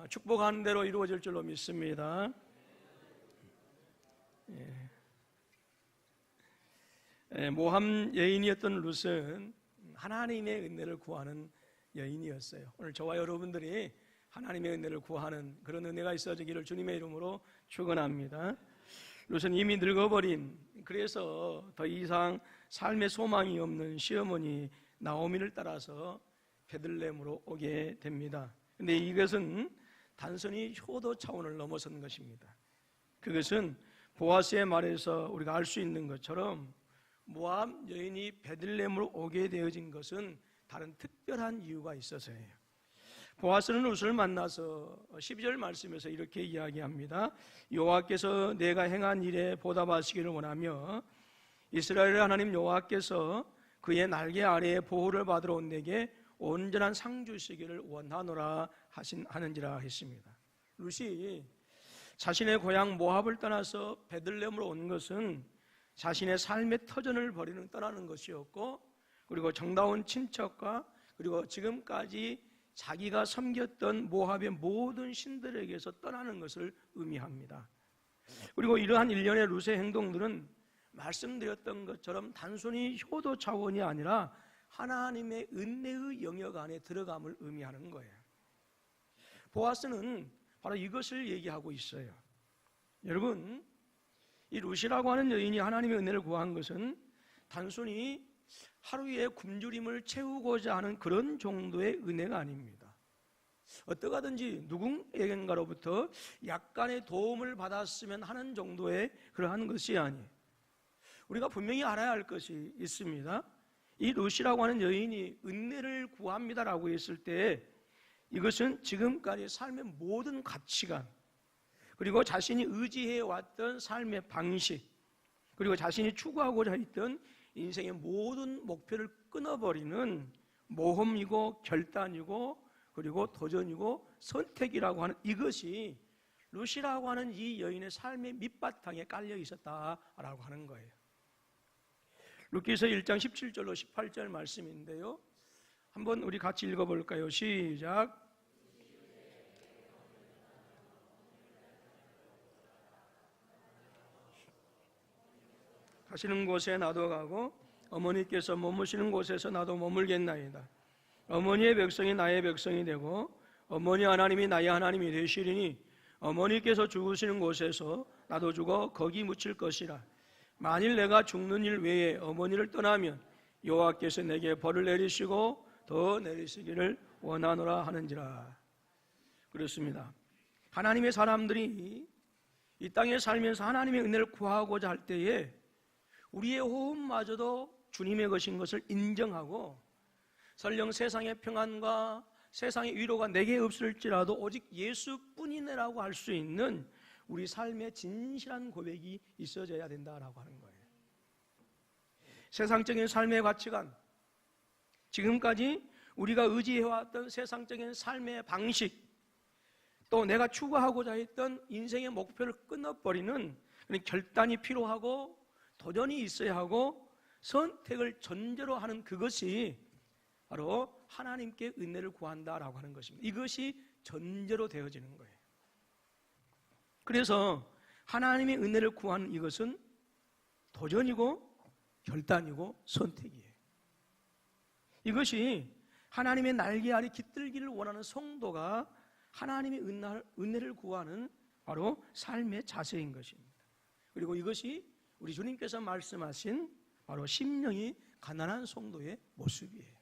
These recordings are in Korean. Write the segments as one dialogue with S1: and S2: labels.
S1: 축복하는 대로 이루어질 줄로 믿습니다. 모함 여인이었던 룻은 하나님의 은혜를 구하는 여인이었어요. 오늘 저와 여러분들이 하나님의 은혜를 구하는 그런 은혜가 있어지기를 주님의 이름으로 축원합니다. 룻은 이미 늙어버린, 그래서 더 이상 삶의 소망이 없는 시어머니 나오미를 따라서 베들레헴으로 오게 됩니다. 그런데 이것은 단순히 효도 차원을 넘어선 것입니다. 그것은 보아스의 말에서 우리가 알 수 있는 것처럼 모압 여인이 베들레헴으로 오게 되어진 것은 다른 특별한 이유가 있어서예요. 보아스는 룻을 만나서 12절 말씀에서 이렇게 이야기합니다. 여호와께서 내가 행한 일에 보답하시기를 원하며 이스라엘의 하나님 여호와께서 그의 날개 아래에 보호를 받으러 온 내게 온전한 상 주시기를 원하노라 하는지라 했습니다. 룻이 자신의 고향 모압을 떠나서 베들레헴으로 온 것은 자신의 삶의 터전을 떠나는 것이었고, 그리고 정다운 친척과 그리고 지금까지 자기가 섬겼던 모압의 모든 신들에게서 떠나는 것을 의미합니다. 그리고 이러한 일련의 룻의 행동들은 말씀드렸던 것처럼 단순히 효도 차원이 아니라 하나님의 은혜의 영역 안에 들어감을 의미하는 거예요. 보아스는 바로 이것을 얘기하고 있어요. 여러분, 이 룻이라고 하는 여인이 하나님의 은혜를 구한 것은 단순히 하루의 굶주림을 채우고자 하는 그런 정도의 은혜가 아닙니다. 어떠하든지 누군가로부터 약간의 도움을 받았으면 하는 정도의 그러한 것이 아니에요. 우리가 분명히 알아야 할 것이 있습니다. 이 룻이라고 하는 여인이 은혜를 구합니다라고 했을 때 이것은 지금까지 삶의 모든 가치관, 그리고 자신이 의지해왔던 삶의 방식, 그리고 자신이 추구하고자 했던 인생의 모든 목표를 끊어버리는 모험이고 결단이고 그리고 도전이고 선택이라고 하는 이것이 룻이라고 하는 이 여인의 삶의 밑바탕에 깔려 있었다라고 하는 거예요. 룻기서 1장 17절로 18절 말씀인데요, 한번 우리 같이 읽어볼까요? 시작. 가시는 곳에 나도 가고 어머니께서 머무시는 곳에서 나도 머물겠나이다. 어머니의 백성이 나의 백성이 되고 어머니 하나님이 나의 하나님이 되시리니 어머니께서 죽으시는 곳에서 나도 죽어 거기 묻힐 것이라. 만일 내가 죽는 일 외에 어머니를 떠나면 여호와께서 내게 벌을 내리시고 더 내리시기를 원하노라 하는지라. 그렇습니다. 하나님의 사람들이 이 땅에 살면서 하나님의 은혜를 구하고자 할 때에 우리의 호흡마저도 주님의 것인 것을 인정하고, 설령 세상의 평안과 세상의 위로가 내게 없을지라도 오직 예수뿐이네라고 할 수 있는 우리 삶의 진실한 고백이 있어져야 된다라고 하는 거예요. 세상적인 삶의 가치관, 지금까지 우리가 의지해왔던 세상적인 삶의 방식, 또 내가 추구하고자 했던 인생의 목표를 끊어버리는 그런 결단이 필요하고 도전이 있어야 하고 선택을 전제로 하는 그것이 바로 하나님께 은혜를 구한다라고 하는 것입니다. 이것이 전제로 되어지는 거예요. 그래서 하나님의 은혜를 구하는 이것은 도전이고 결단이고 선택이에요. 이것이 하나님의 날개 아래 깃들기를 원하는 성도가 하나님의 은혜를 구하는 바로 삶의 자세인 것입니다. 그리고 이것이 우리 주님께서 말씀하신 바로 심령이 가난한 성도의 모습이에요.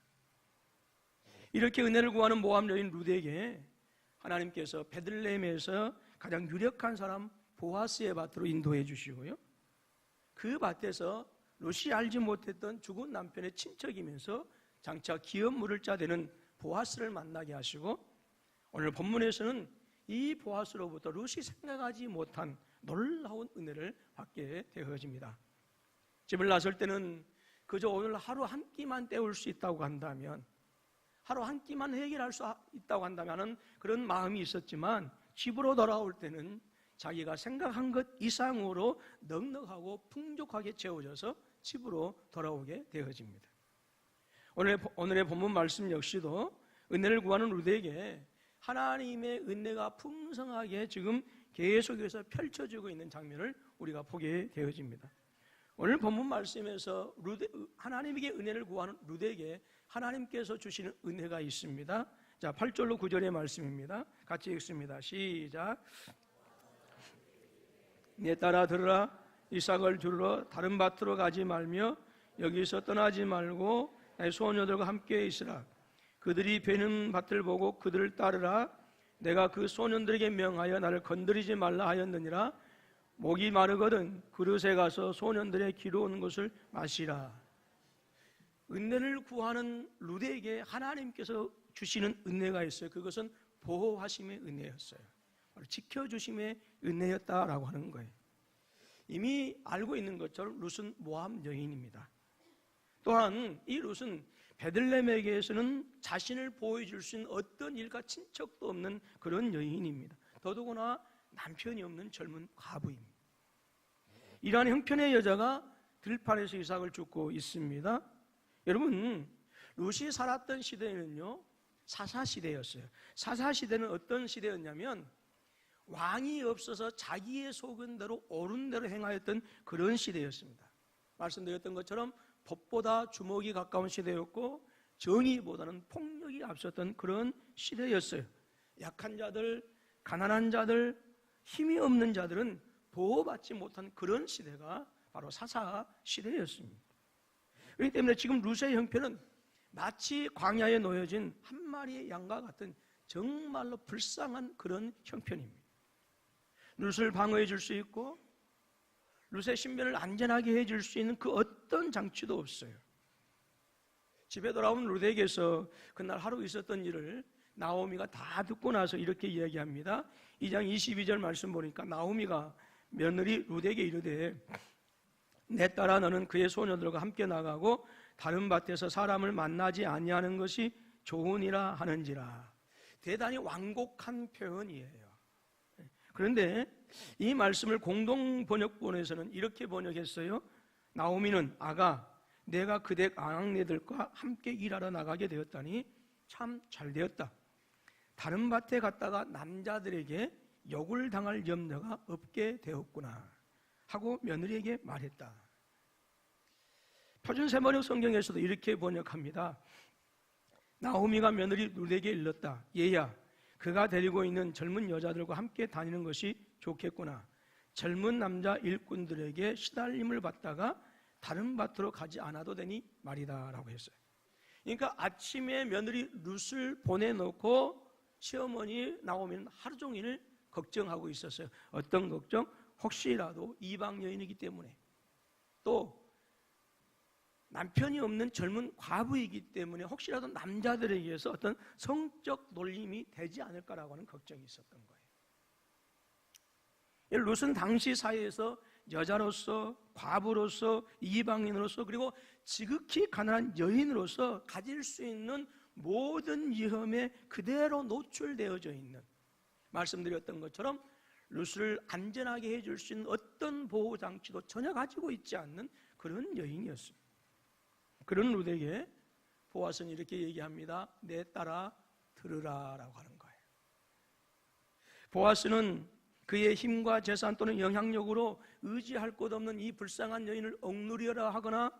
S1: 이렇게 은혜를 구하는 모압 여인 룻에게 하나님께서 베들레헴에서 가장 유력한 사람 보아스의 밭으로 인도해 주시고요, 그 밭에서 룻이 알지 못했던 죽은 남편의 친척이면서 장차 기업 물을 자 되는 보아스를 만나게 하시고, 오늘 본문에서는 이 보아스로부터 룻이 생각하지 못한 놀라운 은혜를 받게 되어집니다. 집을 나설 때는 그저 오늘 하루 한 끼만 때울 수 있다고 한다면, 하루 한 끼만 해결할 수 있다고 한다면 그런 마음이 있었지만, 집으로 돌아올 때는 자기가 생각한 것 이상으로 넉넉하고 풍족하게 채워져서 집으로 돌아오게 되어집니다. 오늘의 본문 말씀 역시도 은혜를 구하는 룻에게 하나님의 은혜가 풍성하게 지금 계속해서 펼쳐지고 있는 장면을 우리가 보게 되어집니다. 오늘 본문 말씀에서 하나님에게 은혜를 구하는 룻에게 하나님께서 주시는 은혜가 있습니다. 자, 8절로 9절의 말씀입니다. 같이 읽습니다. 시작. 내 딸아 들으라. 이삭을 두르러 다른 밭으로 가지 말며 여기서 떠나지 말고 내 소녀들과 함께 있으라. 그들이 베는 밭을 보고 그들을 따르라. 내가 그 소년들에게 명하여 나를 건드리지 말라 하였느니라. 목이 마르거든 그릇에 가서 소년들의 기르는 것을 마시라. 은혜를 구하는 룻에게 하나님께서 주시는 은혜가 있어요. 그것은 보호하심의 은혜였어요. 지켜주심의 은혜였다라고 하는 거예요. 이미 알고 있는 것처럼 룻은 모압 여인입니다. 또한 이 룻은 베들레헴에게서는 자신을 보호해줄 수 있는 어떤 일가 친척도 없는 그런 여인입니다. 더더구나 남편이 없는 젊은 과부입니다. 이러한 형편의 여자가 들판에서 이삭을 줍고 있습니다. 여러분, 룻이 살았던 시대는요 사사시대였어요. 사사시대는 어떤 시대였냐면 왕이 없어서 자기의 속은 대로 옳은 대로 행하였던 그런 시대였습니다. 말씀드렸던 것처럼 법보다 주먹이 가까운 시대였고 정의보다는 폭력이 앞섰던 그런 시대였어요. 약한 자들, 가난한 자들, 힘이 없는 자들은 보호받지 못한 그런 시대가 바로 사사 시대였습니다. 그렇기 때문에 지금 룻의 형편은 마치 광야에 놓여진 한 마리의 양과 같은 정말로 불쌍한 그런 형편입니다. 룻을 방어해 줄 수 있고 룻의 신변을 안전하게 해줄 수 있는 그 어떤 장치도 없어요. 집에 돌아온 룻에게서 그날 하루 있었던 일을 나오미가 다 듣고 나서 이렇게 이야기합니다. 2장 22절 말씀 보니까 나오미가 며느리 룻에게 이르되 내 딸아 너는 그의 소녀들과 함께 나가고 다른 밭에서 사람을 만나지 아니하는 것이 좋으니라 하는지라. 대단히 완곡한 표현이에요. 그런데 이 말씀을 공동 번역본에서는 이렇게 번역했어요. 나오미는 아가 내가 그댁 아낙네들과 함께 일하러 나가게 되었다니 참 잘 되었다. 다른 밭에 갔다가 남자들에게 욕을 당할 염려가 없게 되었구나 하고 며느리에게 말했다. 표준 세번역 성경에서도 이렇게 번역합니다. 나오미가 며느리 룻에게 일렀다. 얘야 그가 데리고 있는 젊은 여자들과 함께 다니는 것이 좋겠구나. 젊은 남자 일꾼들에게 시달림을 받다가 다른 밭으로 가지 않아도 되니 말이다 라고 했어요. 그러니까 아침에 며느리 룻을 보내놓고 시어머니 나오미는 하루 종일 걱정하고 있었어요. 어떤 걱정? 혹시라도 이방 여인이기 때문에 또 남편이 없는 젊은 과부이기 때문에 혹시라도 남자들에 의해서 어떤 성적 놀림이 되지 않을까라고 하는 걱정이 있었던 거예요. 룻은 당시 사회에서 여자로서 과부로서 이방인으로서 그리고 지극히 가난한 여인으로서 가질 수 있는 모든 위험에 그대로 노출되어져 있는, 말씀드렸던 것처럼 룻을 안전하게 해줄 수 있는 어떤 보호장치도 전혀 가지고 있지 않는 그런 여인이었습니다. 그런 룻에게 보아스는 이렇게 얘기합니다. 내 딸아 들으라 라고 하는 거예요. 보아스는 그의 힘과 재산 또는 영향력으로 의지할 것 없는 이 불쌍한 여인을 억누르려 하거나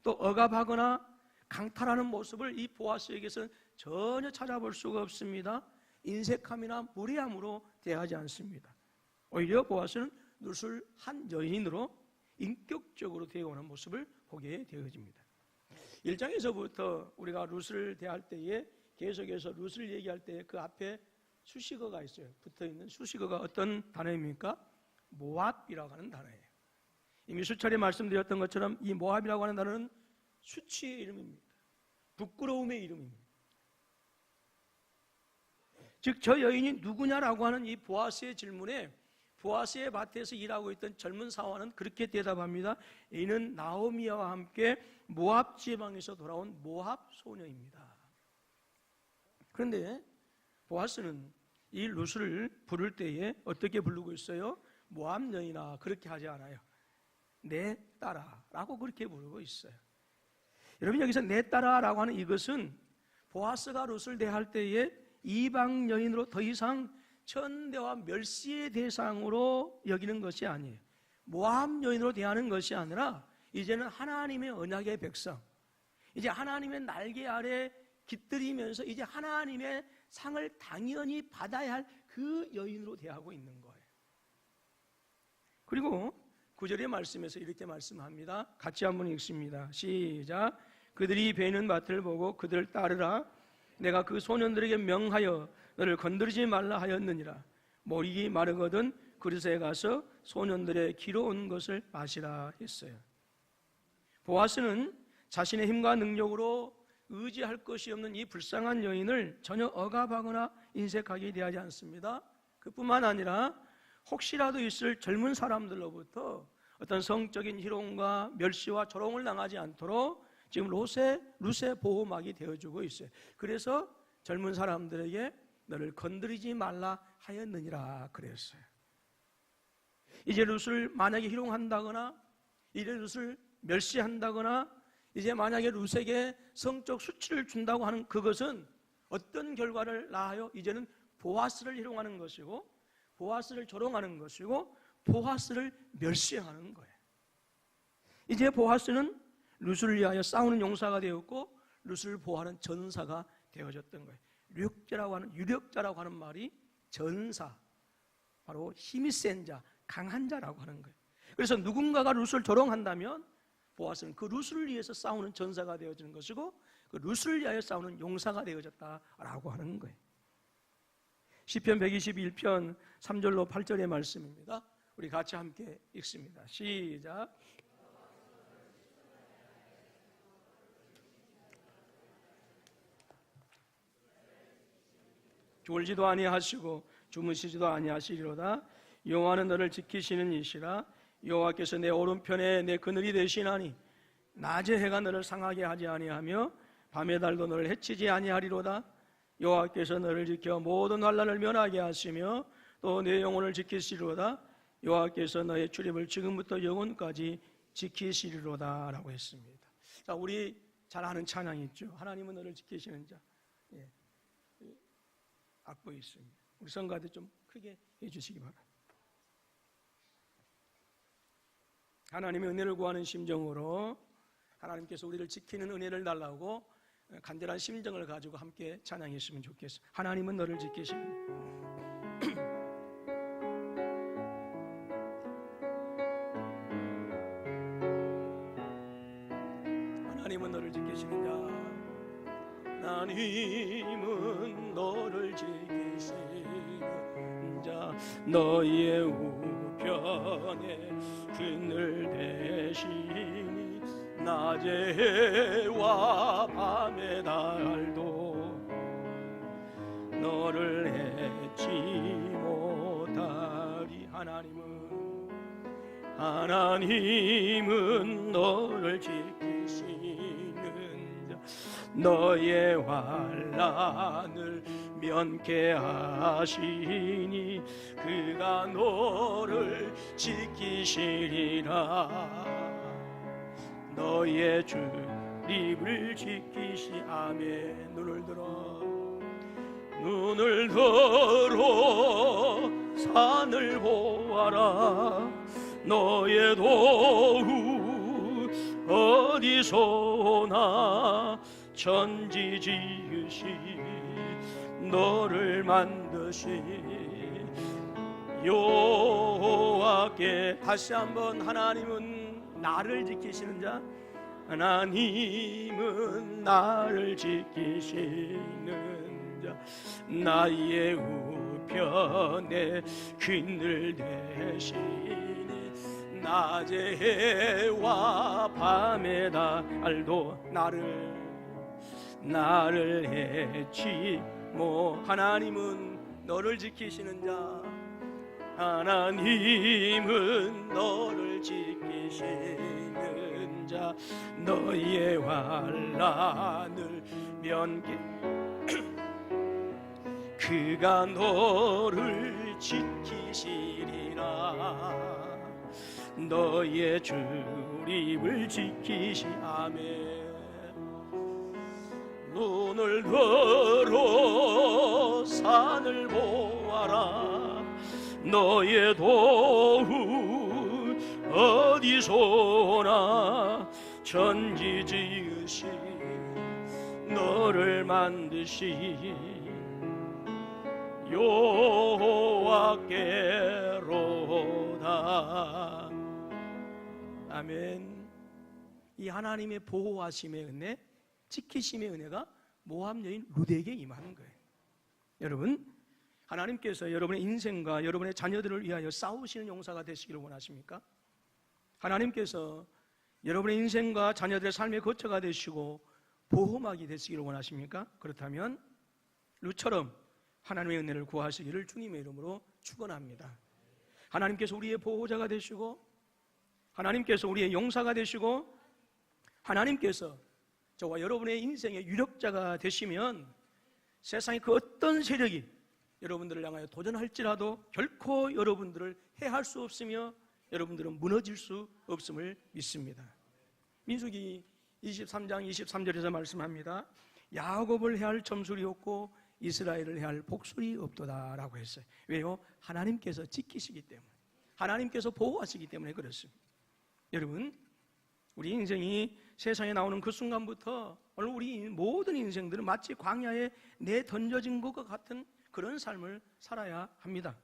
S1: 또 억압하거나 강탈하는 모습을 이 보아스에게서는 전혀 찾아볼 수가 없습니다. 인색함이나 무례함으로 대하지 않습니다. 오히려 보아스는 룻을 한 여인으로 인격적으로 대하는 모습을 보게 되어집니다. 1장에서부터 우리가 룻을 대할 때에 계속해서 룻을 얘기할 때 그 앞에 수식어가 있어요. 붙어있는 수식어가 어떤 단어입니까? 모압이라고 하는 단어예요. 이미 수차례 말씀드렸던 것처럼 이 모압이라고 하는 단어는 수치의 이름입니다. 부끄러움의 이름입니다. 즉 저 여인이 누구냐라고 하는 이 보아스의 질문에 보아스의 밭에서 일하고 있던 젊은 사원은 그렇게 대답합니다. 이는 나오미와 함께 모압 지방에서 돌아온 모압 소녀입니다. 그런데 보아스는 이 룻을 부를 때에 어떻게 부르고 있어요? 모압 여인아 그렇게 하지 않아요. 내 딸아 라고 그렇게 부르고 있어요. 여러분 여기서 내 딸아 라고 하는 이것은 보아스가 룻을 대할 때에 이방 여인으로 더 이상 천대와 멸시의 대상으로 여기는 것이 아니에요. 모함 여인으로 대하는 것이 아니라 이제는 하나님의 언약의 백성, 이제 하나님의 날개 아래 깃들이면서 이제 하나님의 상을 당연히 받아야 할 그 여인으로 대하고 있는 거예요. 그리고 9절의 말씀에서 이렇게 말씀합니다. 같이 한번 읽습니다. 시작. 그들이 베는 밭을 보고 그들을 따르라. 내가 그 소년들에게 명하여 너를 건드리지 말라 하였느니라. 모리기 마르거든 그릇에 가서 소년들의 기러온 것을 마시라 했어요. 보아스는 자신의 힘과 능력으로 의지할 것이 없는 이 불쌍한 여인을 전혀 억압하거나 인색하게 대하지 않습니다. 그뿐만 아니라 혹시라도 있을 젊은 사람들로부터 어떤 성적인 희롱과 멸시와 조롱을 당하지 않도록 지금 루세 보호막이 되어주고 있어요. 그래서 젊은 사람들에게 너를 건드리지 말라 하였느니라 그랬어요. 이제 룻을 만약에 희롱한다거나 이제 룻을 멸시한다거나 이제 만약에 룻에게 성적 수치를 준다고 하는 그것은 어떤 결과를 낳아요? 이제는 보아스를 희롱하는 것이고 보아스를 조롱하는 것이고 보아스를 멸시하는 거예요. 이제 보아스는 룻을 위하여 싸우는 용사가 되었고 룻을 보호하는 전사가 되어졌던 거예요. 유력자라고 하는 말이 전사, 바로 힘이 센 자, 강한 자라고 하는 거예요. 그래서 누군가가 룻을 조롱한다면 보아스는 그 룻을 위해서 싸우는 전사가 되어지는 것이고 그 룻을 위하여 싸우는 용사가 되어졌다라고 하는 거예요. 시편 121편 3절로 8절의 말씀입니다. 우리 같이 함께 읽습니다. 시작. 졸지도 아니하시고 주무시지도 아니하시리로다. 여호와는 너를 지키시는 이시라. 여호와께서 내 오른편에 내 그늘이 되시나니 낮에 해가 너를 상하게 하지 아니하며 밤의 달도 너를 해치지 아니하리로다. 여호와께서 너를 지켜 모든 환난을 면하게 하시며 또 내 영혼을 지키시리로다. 여호와께서 너의 출입을 지금부터 영원까지 지키시리로다 라고 했습니다. 자, 우리 잘 아는 찬양이 있죠. 하나님은 너를 지키시는 자. 예. 악보 있습니다. 우리 성가대 좀 크게 해주시기 바랍니다. 하나님의 은혜를 구하는 심정으로 하나님께서 우리를 지키는 은혜를 달라고 간절한 심정을 가지고 함께 찬양했으면 좋겠어요. 하나님은 너를 지키십니다. 하나님은 너를 지키시는 자. 하나님은 너를 지키시는 자. 너의 우편에 그늘 대시니 낮의 해와 밤의 달도 너를 해치 못하리. 하나님은 너를 지키시는 자. 너의 환난을 면케하시니 그가 너를 지키시리라. 너의 출입을 지키시. 아멘. 눈을 들어 산을 보아라. 너의 도우 어디서 오나. 천지 지으시 너를 만드시 여호와께. 다시 한번. 하나님은 나를 지키시는 자. 하나님은 나를 지키시는 자. 나의 우편에 그늘 대시니 낮의 해와 밤의 달도 나를 해치 못. 하나님은 너를 지키시는 자. 하나님은 너를 지키시는 자. 너의 환난을 면케 그가 너를 지키시리라. 너의 출입을 지키시. 아멘. 눈을 들어 자녀들 보아라. 너의 도움 어디서나 천지 지으신 너를 만드신 여호와께로다. 아멘. 이 하나님의 보호하심의 은혜, 지키심의 은혜가 모함 여인 룻에게 임하는 거예요. 여러분, 하나님께서 여러분의 인생과 여러분의 자녀들을 위하여 싸우시는 용사가 되시기를 원하십니까? 하나님께서 여러분의 인생과 자녀들의 삶의 거처가 되시고 보호막이 되시기를 원하십니까? 그렇다면 룻처럼 하나님의 은혜를 구하시기를 주님의 이름으로 축원합니다. 하나님께서 우리의 보호자가 되시고, 하나님께서 우리의 용사가 되시고, 하나님께서 저와 여러분의 인생의 유력자가 되시면 세상의 그 어떤 세력이 여러분들을 향하여 도전할지라도 결코 여러분들을 해할 수 없으며 여러분들은 무너질 수 없음을 믿습니다. 민수기 23장 23절에서 말씀합니다. 야곱을 해할 점술이 없고 이스라엘을 해할 복술이 없도다 라고 했어요. 왜요? 하나님께서 지키시기 때문에, 하나님께서 보호하시기 때문에 그렇습니다. 여러분, 우리 인생이 세상에 나오는 그 순간부터 오늘 우리 모든 인생들은 마치 광야에 내던져진 것과 같은 그런 삶을 살아야 합니다.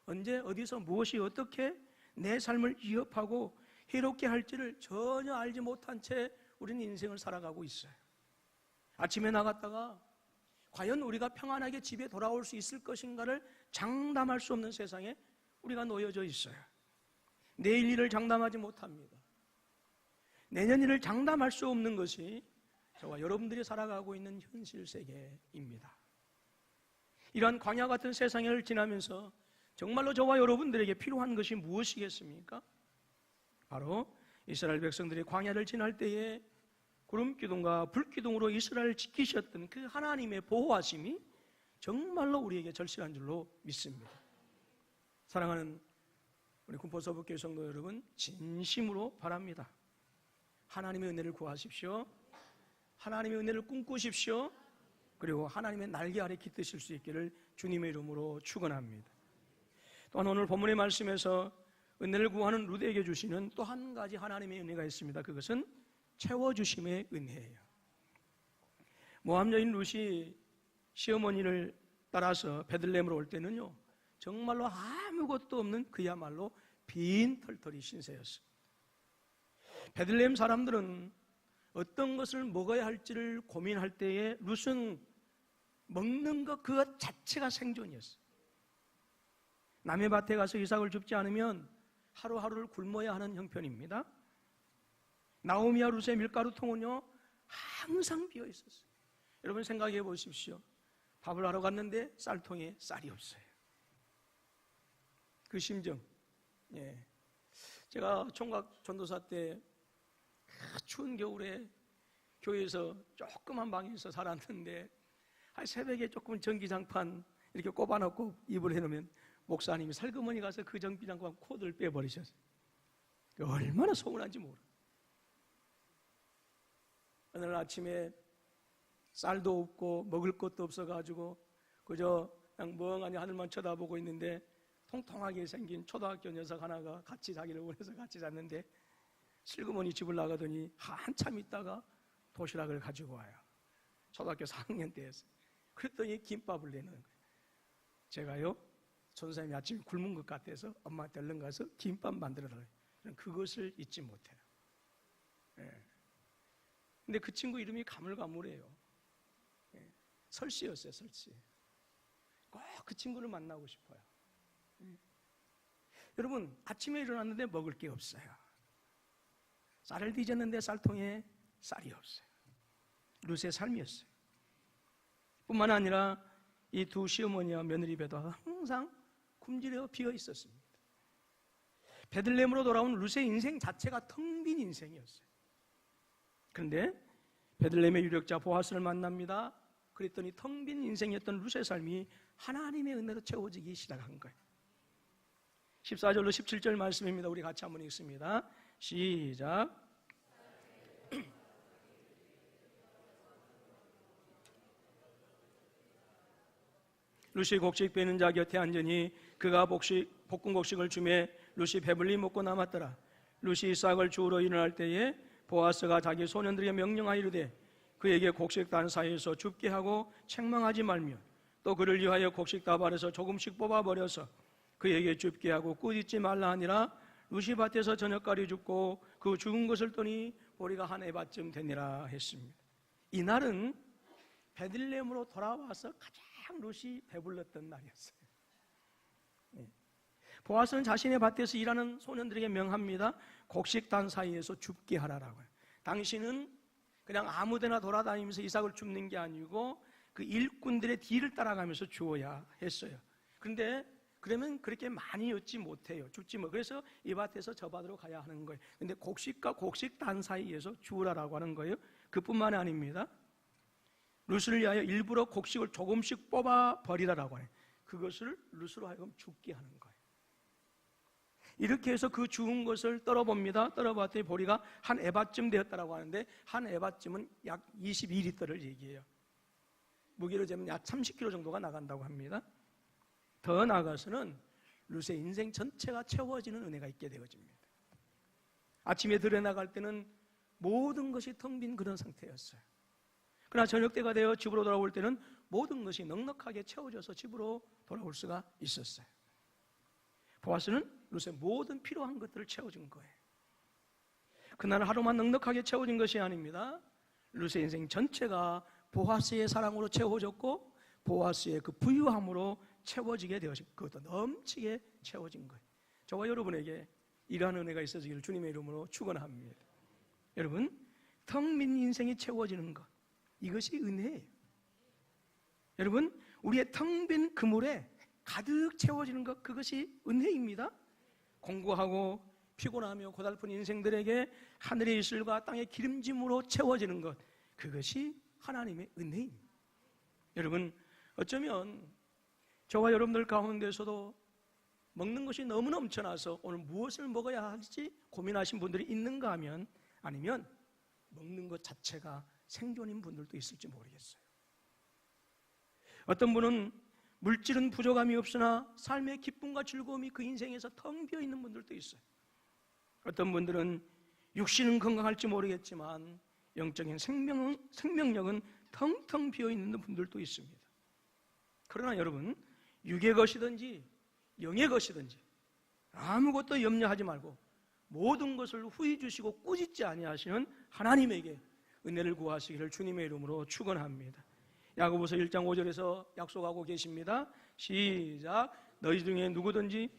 S1: 언제 어디서 무엇이 어떻게 내 삶을 위협하고 해롭게 할지를 전혀 알지 못한 채 우리는 인생을 살아가고 있어요. 아침에 나갔다가 과연 우리가 평안하게 집에 돌아올 수 있을 것인가를 장담할 수 없는 세상에 우리가 놓여져 있어요. 내일 일을 장담하지 못합니다. 내년 일을 장담할 수 없는 것이 저와 여러분들이 살아가고 있는 현실 세계입니다. 이러한 광야 같은 세상을 지나면서 정말로 저와 여러분들에게 필요한 것이 무엇이겠습니까? 바로 이스라엘 백성들이 광야를 지날 때에 구름기둥과 불기둥으로 이스라엘을 지키셨던 그 하나님의 보호하심이 정말로 우리에게 절실한 줄로 믿습니다. 사랑하는 우리 군포서북교회 성도 여러분, 진심으로 바랍니다. 하나님의 은혜를 구하십시오. 하나님의 은혜를 꿈꾸십시오. 그리고 하나님의 날개 아래 깃드실 수 있기를 주님의 이름으로 축원합니다. 또한 오늘 본문의 말씀에서 은혜를 구하는 룻에게 주시는 또 한 가지 하나님의 은혜가 있습니다. 그것은 채워주심의 은혜예요. 모함 여인 룻이 시어머니를 따라서 베들레헴으로 올 때는요, 정말로 아무것도 없는 그야말로 빈 털털이 신세였어요. 베들레헴 사람들은 어떤 것을 먹어야 할지를 고민할 때에 룻은 먹는 것 그것 자체가 생존이었어요. 남의 밭에 가서 이삭을 줍지 않으면 하루하루를 굶어야 하는 형편입니다. 나오미와 룻의 밀가루통은요 항상 비어 있었어요. 여러분 생각해 보십시오. 밥을 하러 갔는데 쌀통에 쌀이 없어요. 그 심정. 제가 총각 전도사 때 추운 겨울에 교회에서 조그만 방에서 살았는데 새벽에 조금 전기장판 이렇게 꼽아놓고 이불 해놓으면 목사님이 살그머니 가서 그 전기장판 코드를 빼버리셨어요. 얼마나 서운한지 몰라. 오늘 아침에 쌀도 없고 먹을 것도 없어가지고 그저 그냥 멍하니 하늘만 쳐다보고 있는데 통통하게 생긴 초등학교 녀석 하나가 같이 자기를 원해서 같이 잤는데 슬그머니 집을 나가더니 한참 있다가 도시락을 가지고 와요. 초등학교 4학년 때였어요. 그랬더니 김밥을 내는 거예요. 제가요 전사님이 아침에 굶은 것 같아서 엄마한테 얼른 가서 김밥 만들어 달라요. 그것을 잊지 못해요. 근데 그 친구 이름이 가물가물해요. 설씨였어요. 설씨. 꼭 그 친구를 만나고 싶어요. 여러분 아침에 일어났는데 먹을 게 없어요. 쌀을 뒤졌는데 쌀통에 쌀이 없어요. 룻의 삶이었어요. 뿐만 아니라 이 두 시어머니와 며느리 배도 항상 굶주려 비어 있었습니다. 베들레헴으로 돌아온 룻의 인생 자체가 텅 빈 인생이었어요. 그런데 베들레헴의 유력자 보아스를 만납니다. 그랬더니 텅 빈 인생이었던 룻의 삶이 하나님의 은혜로 채워지기 시작한 거예요. 14절로 17절 말씀입니다. 우리 같이 한번 읽습니다. 시작. 룻이 곡식 베는 자 곁에 앉으니 그가 볶은 곡식을 주매 룻이 배불리 먹고 남았더라. 룻이 이삭을 주우러 일어날 때에 보아스가 자기 소년들에게 명령하이르되 그에게 곡식 단 사이에서 줍게 하고 책망하지 말며 또 그를 위하여 곡식 다발에서 조금씩 뽑아버려서 그에게 줍게 하고 꾸짖지 말라 하니라. 룻이 밭에서 저녁거리 줍고 그 죽은 것을 떠니 보리가 한 에바쯤 되니라 했습니다. 이날은 베들레헴으로 돌아와서 가장 룻이 배불렀던 날이었어요. 보아스는 자신의 밭에서 일하는 소년들에게 명합니다. 곡식 단 사이에서 줍게 하라라고요. 당신은 그냥 아무데나 돌아다니면서 이삭을 줍는 게 아니고 그 일꾼들의 뒤를 따라가면서 주어야 했어요. 그런데 그러면 그렇게 많이 얻지 못해요. 줍지 뭐. 그래서 이 밭에서 저 밭으로 가야 하는 거예요. 근데 곡식과 곡식 단 사이에서 주우라라고 하는 거예요. 그뿐만이 아닙니다. 룻을 위하여 일부러 곡식을 조금씩 뽑아 버리라라고 해요. 그것을 룻으로 하여금 죽게 하는 거예요. 이렇게 해서 그 죽은 것을 떨어봅니다. 떨어봤더니 보리가 한 에바쯤 되었다라고 하는데 한 에바쯤은 약 22리터를 얘기해요. 무게로 재면 약 30kg 정도가 나간다고 합니다. 더 나아가서는 룻의 인생 전체가 채워지는 은혜가 있게 되어집니다. 아침에 들여나갈 때는 모든 것이 텅 빈 그런 상태였어요. 그러나 저녁 때가 되어 집으로 돌아올 때는 모든 것이 넉넉하게 채워져서 집으로 돌아올 수가 있었어요. 보아스는 룻의 모든 필요한 것들을 채워준 거예요. 그날 하루만 넉넉하게 채워진 것이 아닙니다. 룻의 인생 전체가 보아스의 사랑으로 채워졌고 보아스의 그 부유함으로 채워지게 되었습니다. 그것도 넘치게 채워진 거예요. 저와 여러분에게 이러한 은혜가 있어지기를 주님의 이름으로 축원합니다. 여러분, 텅 빈 인생이 채워지는 것, 이것이 은혜예요. 여러분, 우리의 텅 빈 그물에 가득 채워지는 것, 그것이 은혜입니다. 공부하고 피곤하며 고달픈 인생들에게 하늘의 이슬과 땅의 기름짐으로 채워지는 것, 그것이 하나님의 은혜입니다. 여러분, 어쩌면 저와 여러분들 가운데서도 먹는 것이 너무 넘쳐나서 오늘 무엇을 먹어야 할지 고민하신 분들이 있는가 하면, 아니면 먹는 것 자체가 생존인 분들도 있을지 모르겠어요. 어떤 분은 물질은 부족함이 없으나 삶의 기쁨과 즐거움이 그 인생에서 텅 비어 있는 분들도 있어요. 어떤 분들은 육신은 건강할지 모르겠지만 영적인 생명력은 텅텅 비어 있는 분들도 있습니다. 그러나 여러분, 육의 것이든지 영의 것이든지 아무것도 염려하지 말고 모든 것을 후히 주시고 꾸짖지 아니하시는 하나님에게 은혜를 구하시기를 주님의 이름으로 축원합니다. 야고보서 1장 5절에서 약속하고 계십니다. 시작. 너희 중에 누구든지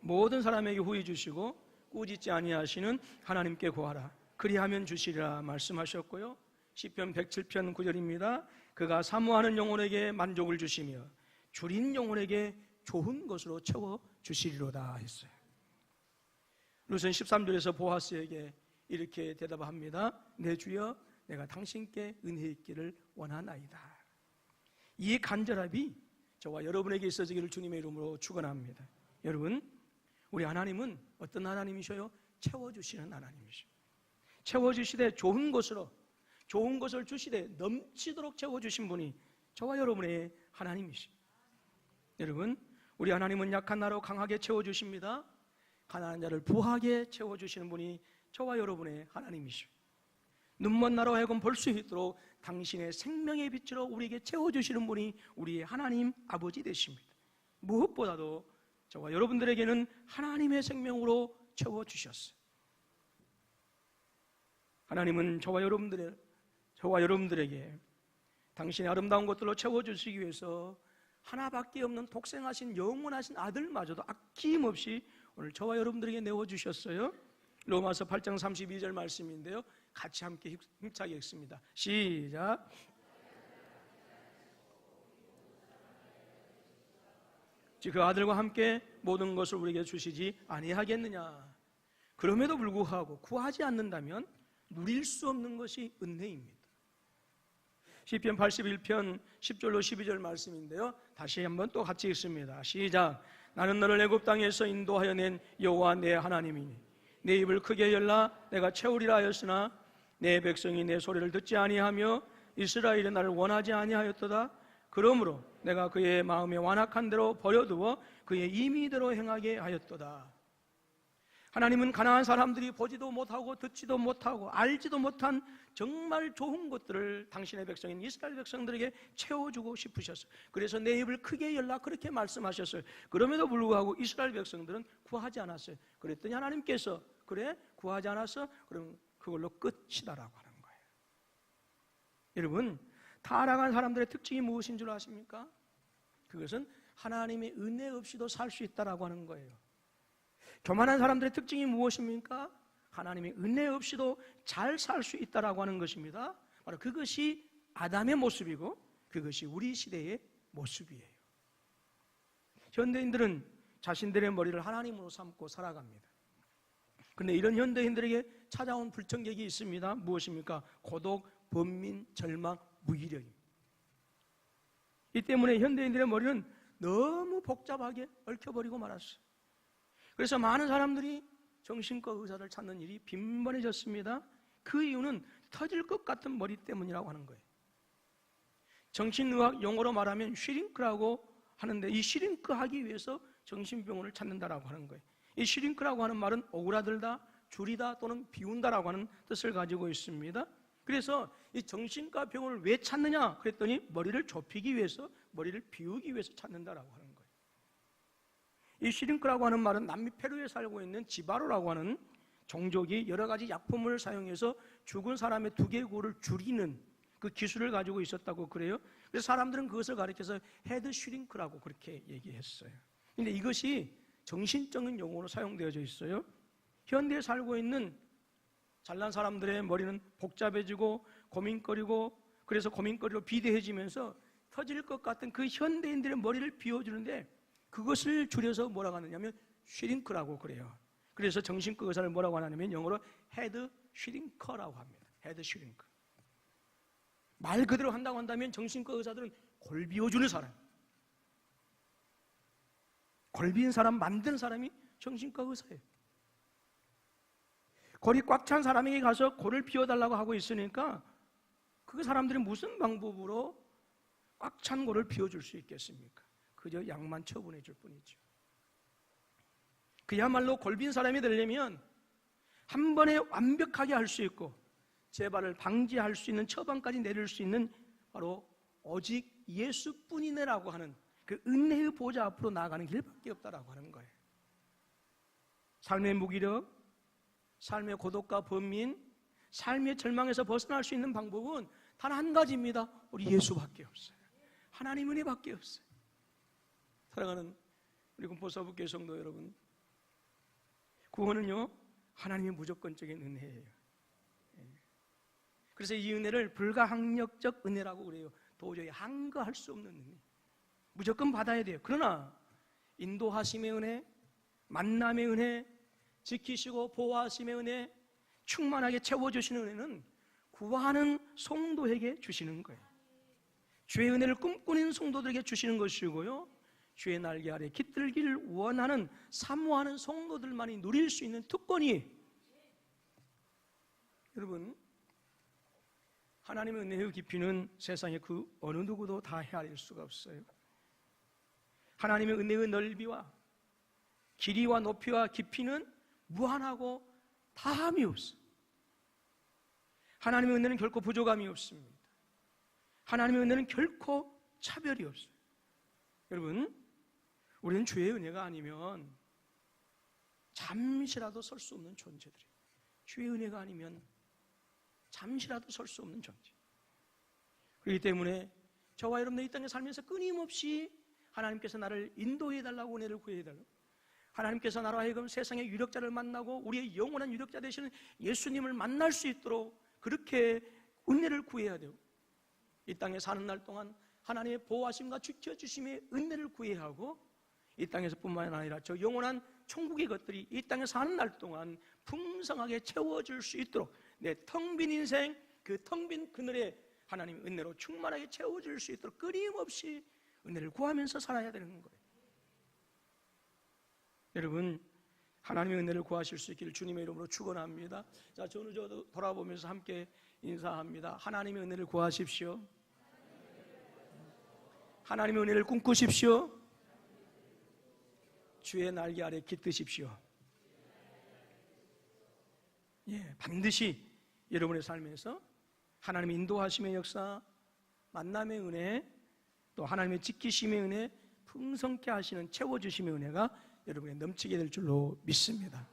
S1: 모든 사람에게 후히 주시고 꾸짖지 아니하시는 하나님께 구하라. 그리하면 주시리라 말씀하셨고요. 시편 107편 9절입니다. 그가 사모하는 영혼에게 만족을 주시며 줄인 영혼에게 좋은 것으로 채워 주시리로다 했어요. 룻은 13절에서 보아스에게 이렇게 대답합니다. 내 주여, 내가 당신께 은혜 있기를 원하나이다. 이 간절함이 저와 여러분에게 있어지기를 주님의 이름으로 축원합니다. 여러분, 우리 하나님은 어떤 하나님이셔요? 채워주시는 하나님이셔요. 채워주시되 좋은 것으로, 좋은 것을 주시되 넘치도록 채워주신 분이 저와 여러분의 하나님이십니다. 여러분, 우리 하나님은 약한 나로 강하게 채워주십니다. 가난한 자를 부하게 채워주시는 분이 저와 여러분의 하나님이십니다. 눈먼 나로 하여금 볼 수 있도록 당신의 생명의 빛으로 우리에게 채워주시는 분이 우리의 하나님 아버지 되십니다. 무엇보다도 저와 여러분들에게는 하나님의 생명으로 채워주셨어요. 하나님은 저와 여러분들에게 당신의 아름다운 것들로 채워주시기 위해서 하나밖에 없는 독생하신 영원하신 아들마저도 아낌없이 오늘 저와 여러분들에게 내어주셨어요. 로마서 8장 32절 말씀인데요, 같이 함께 힘차게 읽습니다. 시작. 그 아들과 함께 모든 것을 우리에게 주시지 아니하겠느냐. 그럼에도 불구하고 구하지 않는다면 누릴 수 없는 것이 은혜입니다. 시편 81편 10절로 12절 말씀인데요, 다시 한번 또 같이 읽습니다. 시작. 나는 너를 애굽 땅에서 인도하여 낸 여호와 내 하나님이니 내 입을 크게 열라 내가 채우리라 하였으나 내 백성이 내 소리를 듣지 아니하며 이스라엘이 나를 원하지 아니하였도다. 그러므로 내가 그의 마음에 완악한 대로 버려두어 그의 임의대로 행하게 하였도다. 하나님은 가나안 사람들이 보지도 못하고 듣지도 못하고 알지도 못한 정말 좋은 것들을 당신의 백성인 이스라엘 백성들에게 채워주고 싶으셨어요. 그래서 내 입을 크게 열라 그렇게 말씀하셨어요. 그럼에도 불구하고 이스라엘 백성들은 구하지 않았어요. 그랬더니 하나님께서 그래 구하지 않았어? 그럼 그걸로 끝이다라고 하는 거예요. 여러분, 타락한 사람들의 특징이 무엇인 줄 아십니까? 그것은 하나님의 은혜 없이도 살 수 있다라고 하는 거예요. 교만한 사람들의 특징이 무엇입니까? 하나님의 은혜 없이도 잘 살 수 있다라고 하는 것입니다. 바로 그것이 아담의 모습이고 그것이 우리 시대의 모습이에요. 현대인들은 자신들의 머리를 하나님으로 삼고 살아갑니다. 그런데 이런 현대인들에게 찾아온 불청객이 있습니다. 무엇입니까? 고독, 번민, 절망, 무기력입니다. 이 때문에 현대인들의 머리는 너무 복잡하게 얽혀버리고 말았어요. 그래서 많은 사람들이 정신과 의사를 찾는 일이 빈번해졌습니다. 그 이유는 터질 것 같은 머리 때문이라고 하는 거예요. 정신의학 용어로 말하면 슈링크라고 하는데 이 슈링크 하기 위해서 정신병원을 찾는다라고 하는 거예요. 이 슈링크라고 하는 말은 오그라들다, 줄이다 또는 비운다라고 하는 뜻을 가지고 있습니다. 그래서 이 정신과 병원을 왜 찾느냐 그랬더니 머리를 좁히기 위해서, 머리를 비우기 위해서 찾는다라고 하는 거예요. 이 슈링크라고 하는 말은 남미 페루에 살고 있는 지바로라고 하는 종족이 여러 가지 약품을 사용해서 죽은 사람의 두개골을 줄이는 그 기술을 가지고 있었다고 그래요. 그래서 사람들은 그것을 가리켜서 헤드 슈링크라고 그렇게 얘기했어요. 근데 이것이 정신적인 용어로 사용되어져 있어요. 현대에 살고 있는 잘난 사람들의 머리는 복잡해지고 고민거리고, 그래서 고민거리로 비대해지면서 터질 것 같은 그 현대인들의 머리를 비워주는데 그것을 줄여서 뭐라고 하느냐면 슈링크라고 그래요. 그래서 정신과 의사를 뭐라고 하냐면 영어로 헤드 슈링커라고 합니다. 헤드 슈링크. 말 그대로 한다고 한다면 정신과 의사들은 골 비워주는 사람, 골 비운 사람 만든 사람이 정신과 의사예요. 골이 꽉 찬 사람에게 가서 골을 비워달라고 하고 있으니까 그 사람들이 무슨 방법으로 꽉 찬 골을 비워줄 수 있겠습니까? 그저 약만 처분해 줄 뿐이죠. 그야말로 골빈 사람이 되려면 한 번에 완벽하게 할 수 있고 재발을 방지할 수 있는 처방까지 내릴 수 있는 바로 오직 예수뿐이네라고 하는 그 은혜의 보좌 앞으로 나아가는 길밖에 없다라고 하는 거예요. 삶의 무기력, 삶의 고독과 번민, 삶의 절망에서 벗어날 수 있는 방법은 단 한 가지입니다. 우리 예수밖에 없어요. 하나님 은혜밖에 없어요. 사랑하는 우리 군포사부교회 성도 여러분, 구원은요 하나님의 무조건적인 은혜예요. 그래서 이 은혜를 불가항력적 은혜라고 그래요. 도저히 항거할 수 없는 은혜, 무조건 받아야 돼요. 그러나 인도하심의 은혜, 만남의 은혜, 지키시고 보호하심의 은혜, 충만하게 채워주시는 은혜는 구하는 성도에게 주시는 거예요. 주의 은혜를 꿈꾸는 성도들에게 주시는 것이고요, 주의 날개 아래 깃들기를 원하는 사모하는 성도들만이 누릴 수 있는 특권이, 여러분, 하나님의 은혜의 깊이는 세상에 그 어느 누구도 다 헤아릴 수가 없어요. 하나님의 은혜의 넓이와 길이와 높이와 깊이는 무한하고 다함이 없어요. 하나님의 은혜는 결코 부족함이 없습니다. 하나님의 은혜는 결코 차별이 없어요. 여러분, 우리는 주의 은혜가 아니면 잠시라도 설 수 없는 존재들이에요. 주의 은혜가 아니면 잠시라도 설 수 없는 존재. 그렇기 때문에 저와 여러분들 이 땅에 살면서 끊임없이 하나님께서 나를 인도해달라고, 은혜를 구해달라고, 하나님께서 나로 하여금 세상의 유력자를 만나고 우리의 영원한 유력자 되시는 예수님을 만날 수 있도록 그렇게 은혜를 구해야 돼요. 이 땅에 사는 날 동안 하나님의 보호하심과 지켜주심의 은혜를 구해야 하고, 이 땅에서 뿐만 아니라 저 영원한 천국의 것들이 이 땅에 사는 날 동안 풍성하게 채워질 수 있도록 내 텅 빈 인생, 그 텅 빈 그늘에 하나님의 은혜로 충만하게 채워질 수 있도록 끊임없이 은혜를 구하면서 살아야 되는 거예요. 여러분, 하나님의 은혜를 구하실 수 있기를 주님의 이름으로 축원합니다. 자, 저도 돌아보면서 함께 인사합니다. 하나님의 은혜를 구하십시오. 하나님의 은혜를 꿈꾸십시오. 주의 날개 아래 깃드십시오. 예, 반드시 여러분의 삶에서 하나님의 인도하심의 역사, 만남의 은혜, 또 하나님의 지키심의 은혜, 풍성케 하시는 채워주심의 은혜가 여러분에 넘치게 될 줄로 믿습니다.